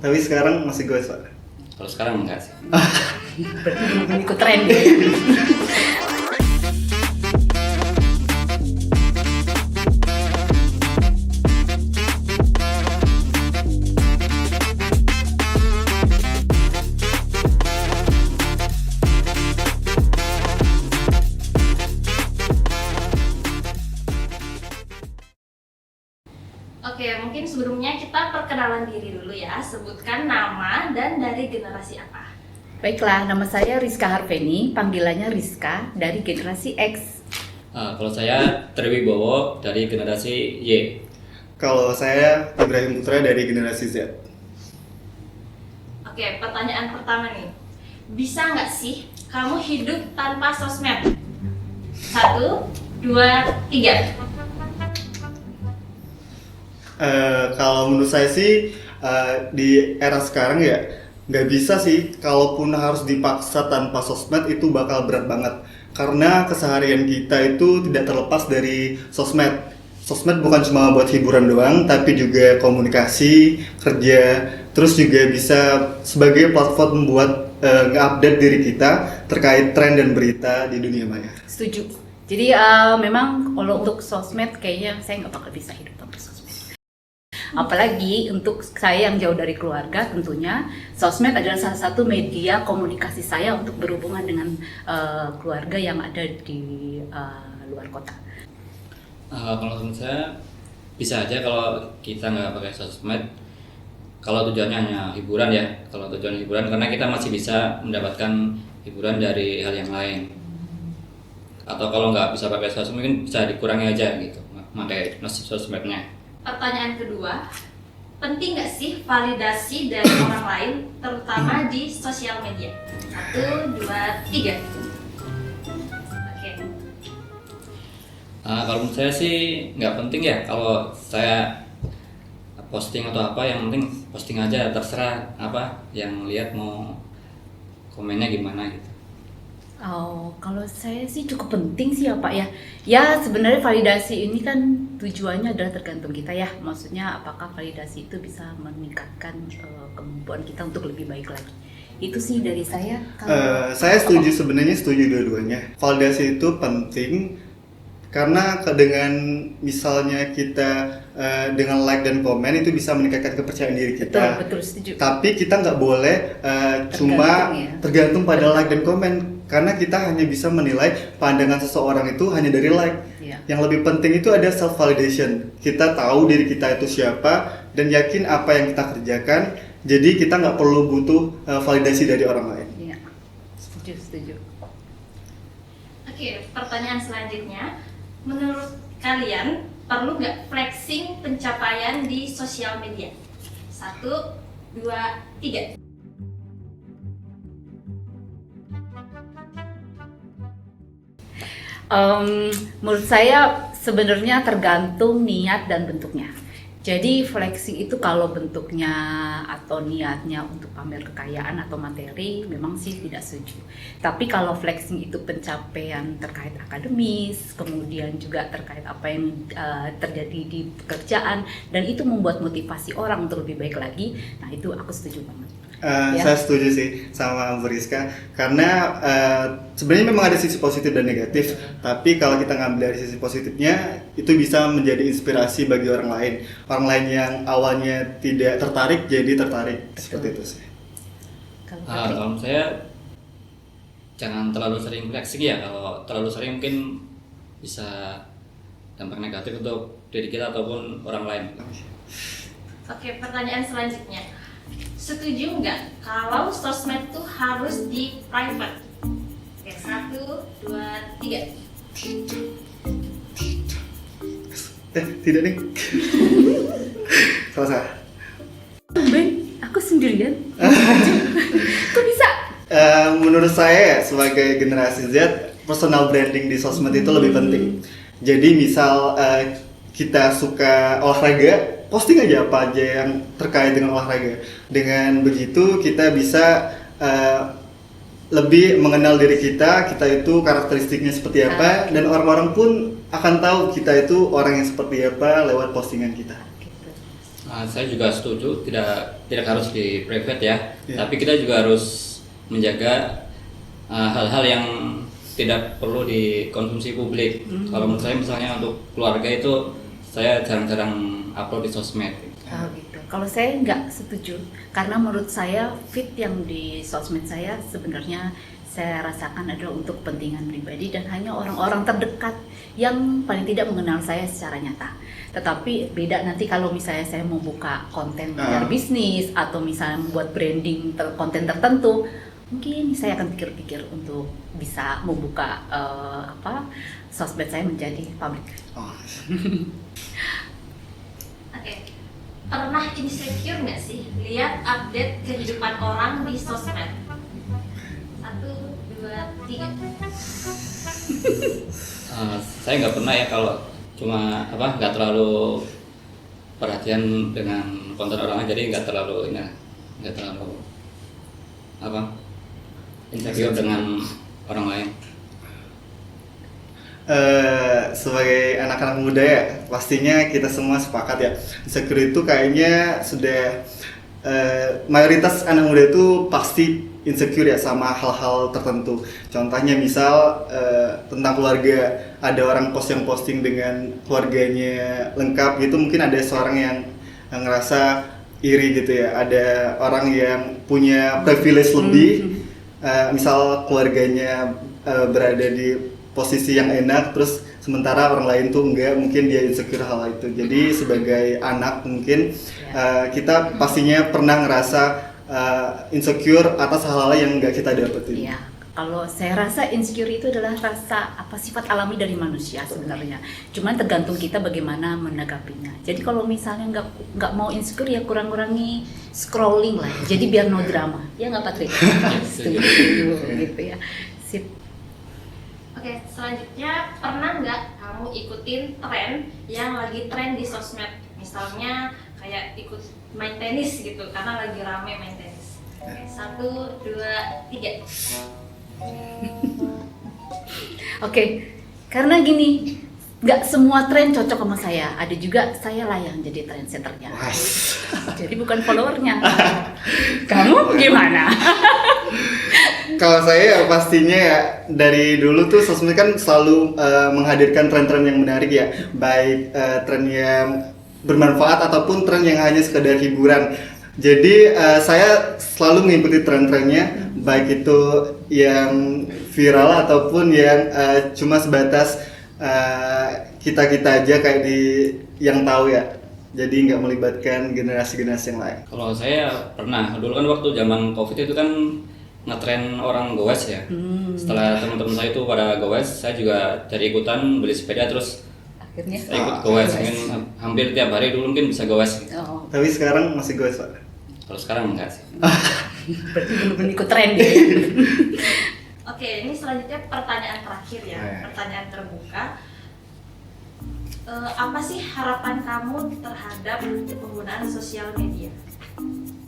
Tapi sekarang masih goes, Pak. Kalau sekarang enggak sih. Berarti belum ikut tren ya. Oke, mungkin sebelumnya kita perkenalan diri dulu ya. Sebutkan nama dan dari generasi apa. Baiklah, nama saya Rizka Harveni, panggilannya Rizka dari generasi X. Kalau saya Triwibowo dari generasi Y. Kalau saya Ibrahim Putra dari generasi Z. Oke, pertanyaan pertama nih. Bisa nggak sih kamu hidup tanpa sosmed? 1, 2, 3. Kalau menurut saya sih di era sekarang ya nggak bisa sih. Kalaupun harus dipaksa tanpa sosmed itu bakal berat banget. Karena keseharian kita itu tidak terlepas dari sosmed. Sosmed bukan cuma buat hiburan doang, tapi juga komunikasi, kerja, terus juga bisa sebagai platform buat nge-update diri kita terkait tren dan berita di dunia maya. Setuju. Jadi memang kalau untuk sosmed kayaknya saya nggak bakal bisa hidup tanpa sosmed. Apalagi untuk saya yang jauh dari keluarga, tentunya sosmed adalah salah satu media komunikasi saya untuk berhubungan dengan keluarga yang ada di luar kota. Kalau menurut saya bisa aja kalau kita nggak pakai sosmed. Kalau tujuannya hanya hiburan ya. Kalau tujuan hiburan karena kita masih bisa mendapatkan hiburan dari hal yang lain. Atau kalau nggak bisa pakai sosmed mungkin bisa dikurangi aja gitu. Pakai sosmednya. Pertanyaan kedua, penting nggak sih validasi dari orang lain, terutama di sosial media? 1, 2, 3. Oke. Kalau menurut saya sih nggak penting ya. Kalau saya posting atau apa, yang penting posting aja, terserah apa yang lihat mau komennya gimana gitu. Oh, kalau saya sih cukup penting sih ya Pak ya. Ya sebenarnya validasi ini kan tujuannya adalah tergantung kita ya. Maksudnya apakah validasi itu bisa meningkatkan kemampuan kita untuk lebih baik lagi. Itu sih dari saya. Saya setuju, sebenarnya setuju dua-duanya. Validasi itu penting karena dengan misalnya kita dengan like dan komen itu bisa meningkatkan kepercayaan diri kita. Betul setuju. Tapi kita nggak boleh cuma tergantung pada like dan komen, karena kita hanya bisa menilai pandangan seseorang itu hanya dari like. Iya. Yang lebih penting itu ada self validation. Kita tahu diri kita itu siapa dan yakin apa yang kita kerjakan. Jadi kita nggak perlu butuh validasi dari orang lain. Iya, setuju. Oke, pertanyaan selanjutnya. Menurut kalian, perlu nggak flexing pencapaian di sosial media? 1, 2, 3. Menurut saya sebenarnya tergantung niat dan bentuknya. Jadi flexing itu kalau bentuknya atau niatnya untuk pamer kekayaan atau materi memang sih tidak setuju. Tapi kalau flexing itu pencapaian terkait akademis, kemudian juga terkait apa yang terjadi di pekerjaan dan itu membuat motivasi orang untuk lebih baik lagi, nah itu aku setuju banget. Ya. Saya setuju sih sama Bu Rizka, karena sebenarnya memang ada sisi positif dan negatif, tapi kalau kita ngambil dari sisi positifnya itu bisa menjadi inspirasi bagi orang lain yang awalnya tidak tertarik jadi tertarik. Betul. Seperti itu sih. Kalau saya jangan terlalu sering flexing ya. Kalau terlalu sering mungkin bisa dampak negatif untuk diri kita ataupun orang lain. Oke, pertanyaan selanjutnya. Setuju nggak kalau sosmed tuh harus di private? Oke, 1, 2, 3. Tidak nih. Salah. Ben, aku sendirian. Kok bisa? Menurut saya ya, sebagai generasi Z, personal branding di sosmed itu lebih penting. Jadi misal kita suka olahraga, posting aja apa aja yang terkait dengan olahraga. Dengan begitu kita bisa lebih mengenal diri kita itu karakteristiknya seperti apa, dan orang-orang pun akan tahu kita itu orang yang seperti apa lewat postingan kita. Gitu. Saya juga setuju, tidak harus di private ya, Iya. tapi kita juga harus menjaga hal-hal yang tidak perlu dikonsumsi publik. Kalau menurut saya misalnya untuk keluarga itu saya jarang-jarang upload di sosmed. Oh gitu. Kalau saya nggak setuju, karena menurut saya feed yang di sosmed saya sebenarnya saya rasakan adalah untuk kepentingan pribadi dan hanya orang-orang terdekat yang paling tidak mengenal saya secara nyata. Tetapi beda nanti kalau misalnya saya mau buka konten bisnis atau misalnya membuat branding konten tertentu, mungkin saya akan pikir-pikir untuk bisa membuka sosmed saya menjadi publik. Oh. Oke. Pernah insecure nggak sih lihat update kehidupan orang di sosmed? 1, 2, 3. Saya nggak pernah ya, kalau cuma nggak terlalu perhatian dengan konten orang lain, jadi nggak terlalu insecure dengan orang lain. Sebagai anak-anak muda ya, pastinya kita semua sepakat ya, insecure itu kayaknya sudah mayoritas anak muda itu pasti insecure ya sama hal-hal tertentu. Contohnya misal tentang keluarga, ada orang yang posting dengan keluarganya lengkap gitu, mungkin ada seorang yang ngerasa iri gitu ya, ada orang yang punya privilege lebih, misal keluarganya berada di posisi yang enak, terus sementara orang lain tuh enggak, mungkin dia insecure hal itu. Jadi sebagai anak mungkin kita pastinya pernah ngerasa insecure atas hal-hal yang enggak kita dapetin. Iya, kalau saya rasa insecure itu adalah rasa sifat alami dari manusia sebenarnya. Cuman tergantung kita bagaimana menanggapinya. Jadi kalau misalnya nggak mau insecure ya kurang-kurangi scrolling lah. Jadi biar no drama. Ya nggak Patri? Setuju gitu ya. Sip. Oke, selanjutnya pernah nggak kamu ikutin tren yang lagi tren di sosmed? Misalnya kayak ikut main tenis gitu, karena lagi rame main tenis. Oke, 1, 2, 3. Oke, karena gini, nggak semua tren cocok sama saya. Ada juga saya lah yang jadi trendsetternya. Jadi bukan followernya. Kamu gimana? Kalau saya ya pastinya ya dari dulu tuh sosmed kan selalu menghadirkan tren-tren yang menarik ya, baik tren yang bermanfaat ataupun tren yang hanya sekedar hiburan. Jadi saya selalu mengikuti tren-trennya, baik itu yang viral ataupun yang cuma sebatas kita-kita aja kayak di yang tahu ya. Jadi nggak melibatkan generasi-generasi yang lain. Kalau saya pernah, dulu kan waktu zaman COVID itu kan ngetren orang goes ya. Setelah teman-teman saya itu pada goes, saya juga cari ikutan beli sepeda, terus Akhirnya saya ikut goes. Mungkin hampir tiap hari dulu mungkin bisa goes. oh, Tapi sekarang masih goes, Pak. Kalau sekarang enggak sih. berarti belum ikut tren gitu. Oke, ini selanjutnya pertanyaan terakhir ya, Ya. pertanyaan terbuka. Apa sih harapan kamu terhadap penggunaan sosial media?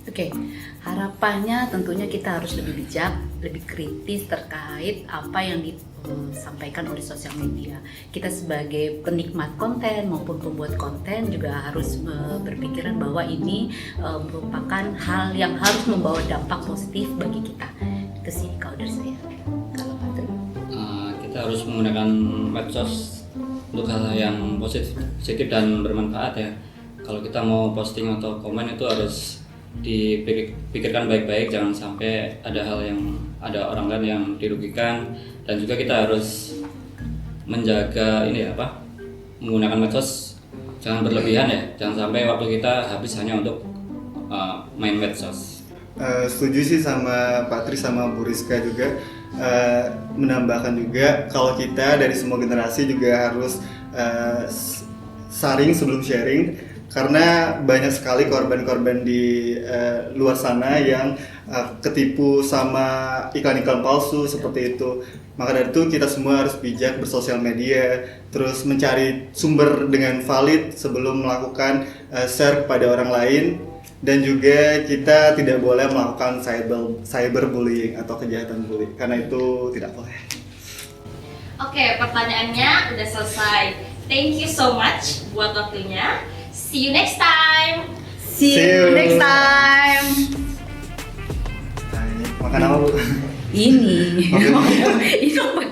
Oke, harapannya tentunya kita harus lebih bijak, lebih kritis terkait apa yang disampaikan oleh sosial media. Kita sebagai penikmat konten maupun pembuat konten juga harus berpikiran bahwa ini merupakan hal yang harus membawa dampak positif bagi kita. Itu sih kalau dari saya. Kalau Patri? Kita harus menggunakan medsos untuk hal yang positif dan bermanfaat ya. Kalau kita mau posting atau komen itu harus dipikirkan baik-baik, jangan sampai ada orang lain yang dirugikan, dan juga kita harus menjaga menggunakan medsos jangan berlebihan ya, jangan sampai waktu kita habis hanya untuk main medsos. Setuju sih sama Patri sama Bu Rizka juga, menambahkan juga kalau kita dari semua generasi juga harus saring sebelum sharing, karena banyak sekali korban-korban di luar sana yang ketipu sama iklan-iklan palsu seperti itu. Maka dari itu kita semua harus bijak bersosial media, terus mencari sumber dengan valid sebelum melakukan share kepada orang lain, dan juga kita tidak boleh melakukan cyberbullying atau kejahatan bullying, karena itu tidak boleh. Oke, pertanyaannya udah selesai. Thank you so much buat waktunya. See you next time. See See you you. next time. Makan apa, Bu? Ini. Oke. Ini apa?